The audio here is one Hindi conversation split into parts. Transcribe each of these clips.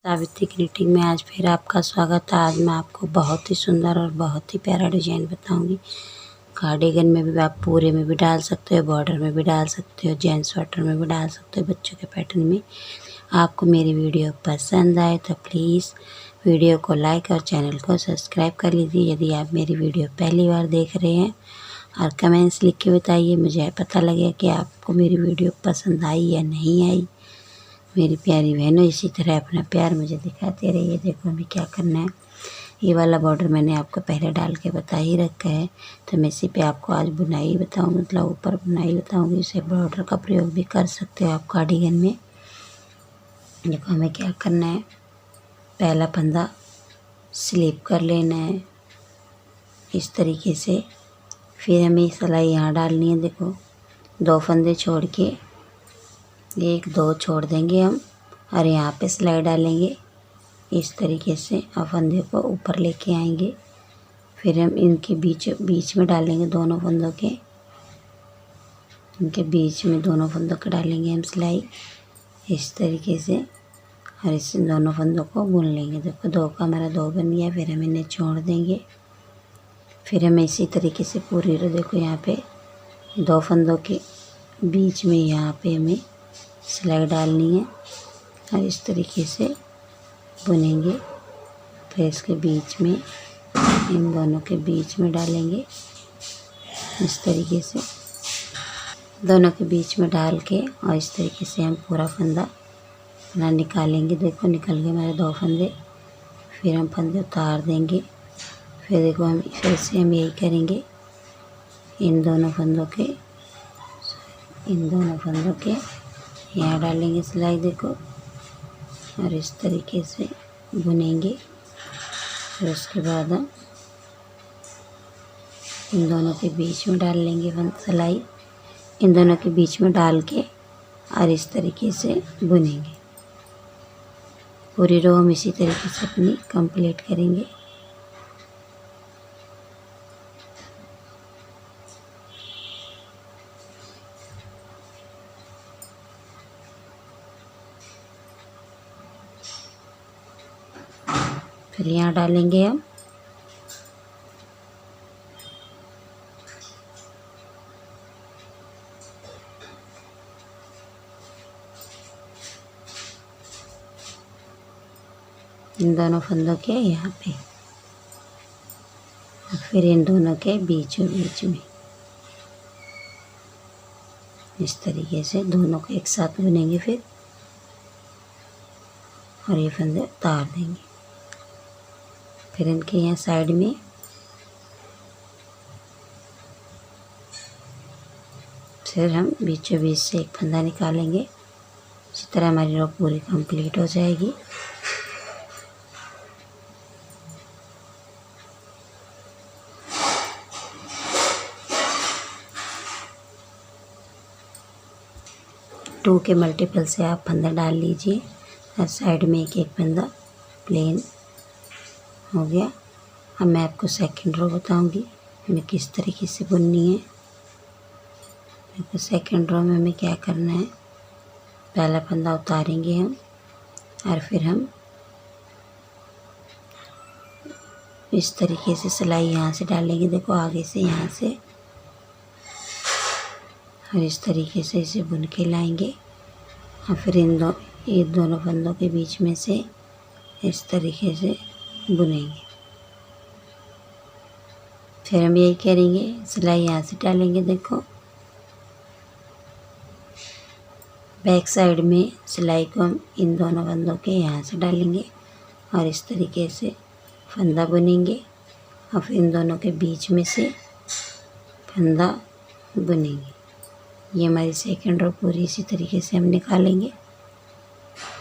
सावित्री ग्रीटिंग में आज फिर आपका स्वागत है। आज मैं आपको बहुत ही सुंदर और बहुत ही प्यारा डिजाइन बताऊंगी। कार्डिगन में भी आप पूरे में भी डाल सकते हो, बॉर्डर में भी डाल सकते हो, जेंट्स स्वेटर में भी डाल सकते हो, बच्चों के पैटर्न में। आपको मेरी वीडियो पसंद आए तो प्लीज़ वीडियो को लाइक और चैनल को सब्सक्राइब कर लीजिए। यदि आप मेरी वीडियो पहली बार देख रहे हैं और कमेंट्स लिख के बताइए, मुझे पता लगे कि आपको मेरी वीडियो पसंद आई या नहीं आई। मेरी प्यारी बहनों, इसी तरह अपना प्यार मुझे दिखाते रहिए। देखो हमें क्या करना है। ये वाला बॉर्डर मैंने आपको पहले डाल के बता ही रखा है, तो मैं इसी पे आपको आज बुनाई बताऊँगी, मतलब ऊपर बुनाई बताऊँगी। इसे बॉर्डर का प्रयोग भी कर सकते हो आप कार्डिगन में। देखो हमें क्या करना है। पहला फंदा स्लिप कर लेना है इस तरीके से। फिर हमें सिलाई यहाँ डालनी है। देखो 2 फंदे छोड़ के 1 2 छोड़ देंगे हम और यहाँ पे सिलाई डालेंगे इस तरीके से और फंदे को ऊपर लेके आएंगे। फिर हम इनके बीच में डालेंगे दोनों फंदों के, इनके बीच में दोनों फंदों के डालेंगे हम सिलाई इस तरीके से और इस दोनों फंदों को बुन लेंगे। देखो 2 का हमारा 2 बन गया। फिर हम इन्हें छोड़ देंगे। फिर हमें इसी तरीके से पूरी देखो यहाँ पे 2 फंदों के बीच में यहाँ पे हमें सिलाई डालनी है और इस तरीके से बुनेंगे। फिर इसके बीच में इन दोनों के बीच में डालेंगे इस तरीके से, दोनों के बीच में डाल के और इस तरीके से हम पूरा फंदा अपना निकालेंगे। देखो निकल गए हमारे 2 फंदे। फिर हम फंदे उतार देंगे। फिर देखो हम फिर से हम यही करेंगे। इन दोनों फंदों के यहाँ डालेंगे सिलाई। देखो और इस तरीके से बुनेंगे। फिर उसके बाद हम इन दोनों के बीच में डाल लेंगे सिलाई, इन दोनों के बीच में डाल के और इस तरीके से बुनेंगे। पूरी रो हम इसी तरीके से अपनी कंप्लीट करेंगे। फिर यहाँ डालेंगे हम इन दोनों फंदों के यहाँ पे और फिर इन दोनों के बीचों बीच में इस तरीके से दोनों को एक साथ बुनेंगे। फिर और ये फंदे उतार देंगे। फिर इनके यहाँ साइड में फिर हम बीचों बीच से एक फंदा निकालेंगे। इसी तरह हमारी रो पूरी कंप्लीट हो जाएगी। टू के मल्टीपल से आप फंदा डाल लीजिए और साइड में एक फंदा प्लेन हो गया। अब मैं आपको सेकंड रो बताऊंगी हमें किस तरीके से बुननी है। देखो सेकंड रो में हमें क्या करना है। पहला फंदा उतारेंगे हम और फिर हम इस तरीके से सिलाई यहाँ से डालेंगे। देखो आगे से यहाँ से और इस तरीके से इसे बुन के लाएंगे और फिर ये दोनों फंदों के बीच में से इस तरीके से बुनेंगे। फिर हम यही करेंगे, सिलाई यहाँ से डालेंगे। देखो बैक साइड में सिलाई को हम इन दोनों फंदों के यहाँ से डालेंगे और इस तरीके से फंदा बुनेंगे और फिर इन दोनों के बीच में से फंदा बुनेंगे। ये हमारी सेकंड रो पूरी इसी तरीके से हम निकालेंगे।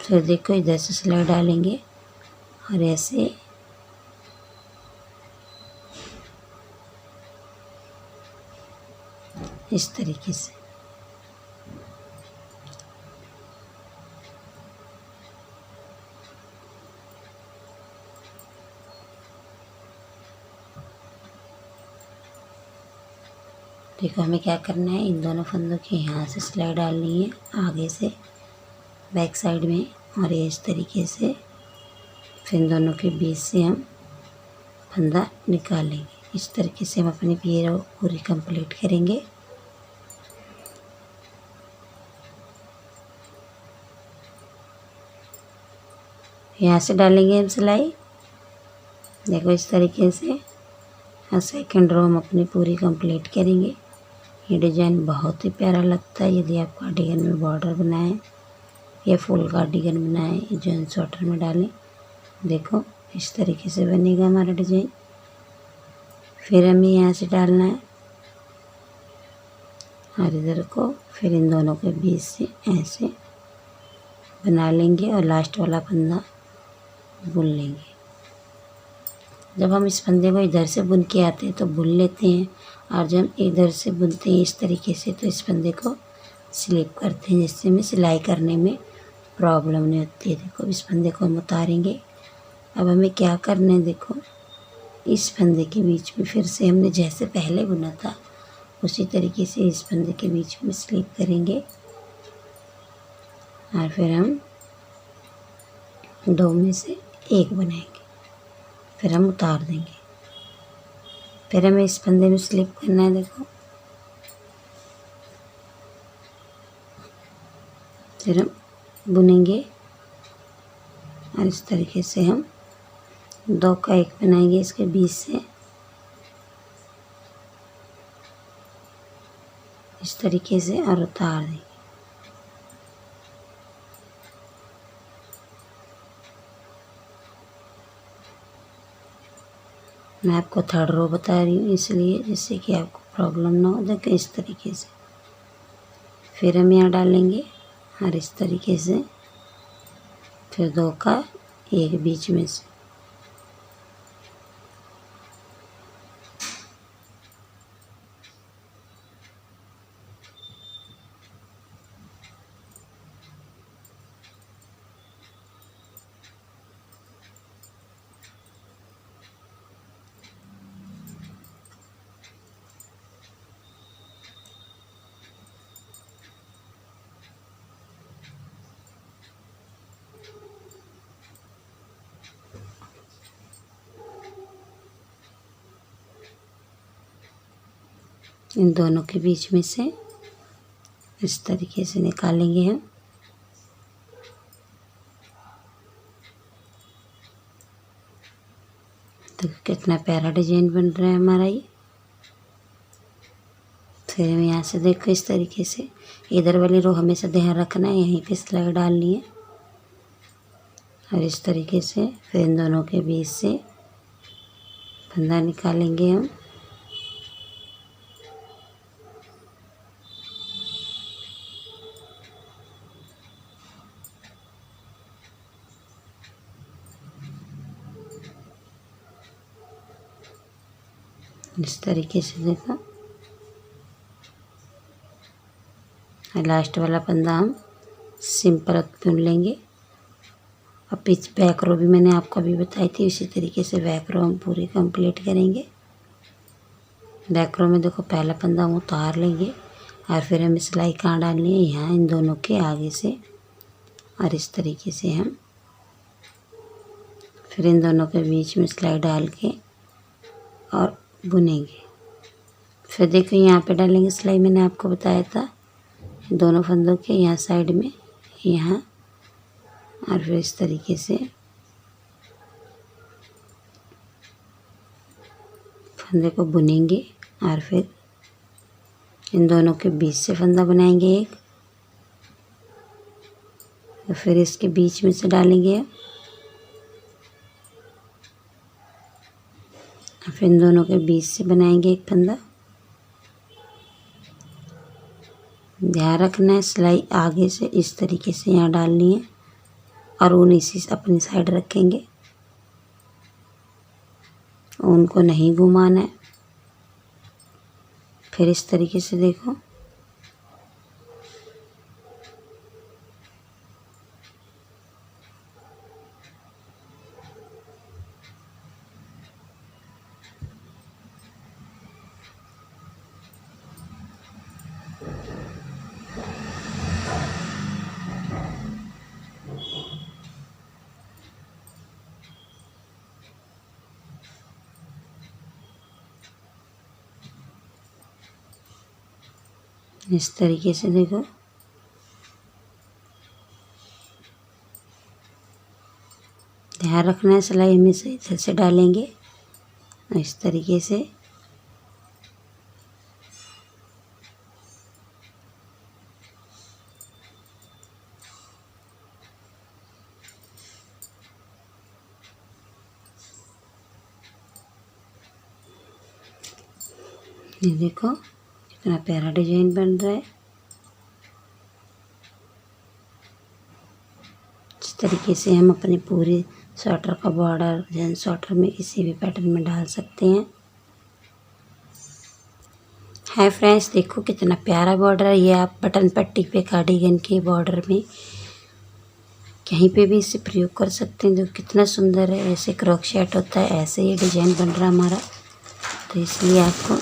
फिर देखो इधर से सिलाई डालेंगे और ऐसे इस तरीके से देखो हमें क्या करना है। इन दोनों फंदों के यहाँ से सिलाई डालनी है आगे से बैक साइड में और ये इस तरीके से फिर इन दोनों के बीच से हम फंदा निकालेंगे। इस तरीके से हम अपनी पियर पूरी कंप्लीट करेंगे। यहाँ से डालेंगे हम सिलाई, देखो इस तरीके से, और सेकंड रो हम अपनी पूरी कंप्लीट करेंगे। ये डिज़ाइन बहुत ही प्यारा लगता है। यदि आप कार्डिगन में बॉर्डर बनाएं या फुल कार्डिगन बनाएं, जेंट्स स्वेटर में डालें, देखो इस तरीके से बनेगा हमारा डिज़ाइन। फिर हमें यहाँ से डालना है और इधर को फिर इन दोनों के बीच से ऐसे बना लेंगे और लास्ट वाला फंदा बुन लेंगे। जब हम इस फंदे को इधर से बुन के आते हैं तो बुन लेते हैं, और जब इधर से बुनते हैं इस तरीके से तो इस फंदे को स्लिप करते हैं, जिससे हमें सिलाई करने में प्रॉब्लम नहीं होती है। देखो इस फंदे को हम उतारेंगे। अब हमें क्या करना है, देखो इस फंदे के बीच में फिर से हमने जैसे पहले बुना था उसी तरीके से इस फंदे के बीच में स्लिप करेंगे और फिर हम दो में से एक बनाएंगे, फिर हम उतार देंगे। फिर हमें इस फंदे में स्लिप करना है, देखो फिर हम बुनेंगे और इस तरीके से हम दो का एक बनाएंगे इसके बीच से, इस तरीके से, और उतार देंगे। मैं आपको थर्ड रो बता रही हूँ इसलिए, जिससे कि आपको प्रॉब्लम ना हो। देखो इस तरीके से फिर हम यहाँ डालेंगे और इस तरीके से फिर दो का एक बीच में से, इन दोनों के बीच में से इस तरीके से निकालेंगे हम। देखो कितना प्यारा डिजाइन बन रहा है हमारा ये। फिर हम यहाँ से देखो इस तरीके से, इधर वाली रो हमेशा ध्यान रखना है, यहीं पे सिलाई डालनी है और इस तरीके से फिर इन दोनों के बीच से फंदा निकालेंगे हम। इस तरीके से देखो, लास्ट वाला फंदा हम सिंपल बुन लेंगे। और पिच बैक रो भी मैंने आपको अभी बताई थी, इसी तरीके से बैक रो हम पूरी कंप्लीट करेंगे। बैक रो में देखो पहला फंदा हम उतार लेंगे और फिर हमें सिलाई कहाँ डालनी है, यहाँ इन दोनों के आगे से, और इस तरीके से हम फिर इन दोनों के बीच में सिलाई डाल के और बुनेंगे। फिर देखो यहाँ पे डालेंगे सिलाई, मैंने आपको बताया था दोनों फंदों के यहाँ साइड में, यहाँ, और फिर इस तरीके से फंदे को बुनेंगे और फिर इन दोनों के बीच से फंदा बनाएंगे एक, और फिर इसके बीच में से डालेंगे, और फिर इन दोनों के बीच से बनाएंगे एक फंदा। ध्यान रखना है सिलाई आगे से इस तरीके से यहाँ डालनी है और ऊन इसी अपनी साइड रखेंगे, ऊन को नहीं घुमाना है। फिर इस तरीके से देखो, इस तरीके से देखो। ध्यान रखना है सिलाई हमेशा इधर से डालेंगे, इस तरीके से। ये देखो कितना प्यारा डिजाइन बन रहा है। इस तरीके से हम अपने पूरे स्वेटर का बॉर्डर जेंट्स स्वेटर में किसी भी पैटर्न में डाल सकते हैं। हाय फ्रेंड्स, देखो कितना प्यारा बॉर्डर है। ये आप बटन पट्टी पे कार्डिगन के बॉर्डर में कहीं पे भी इसे प्रयोग कर सकते हैं। जो कितना सुंदर है, ऐसे क्रॉचेट होता है, ऐसे ये डिजाइन बन रहा है हमारा। तो इसलिए आपको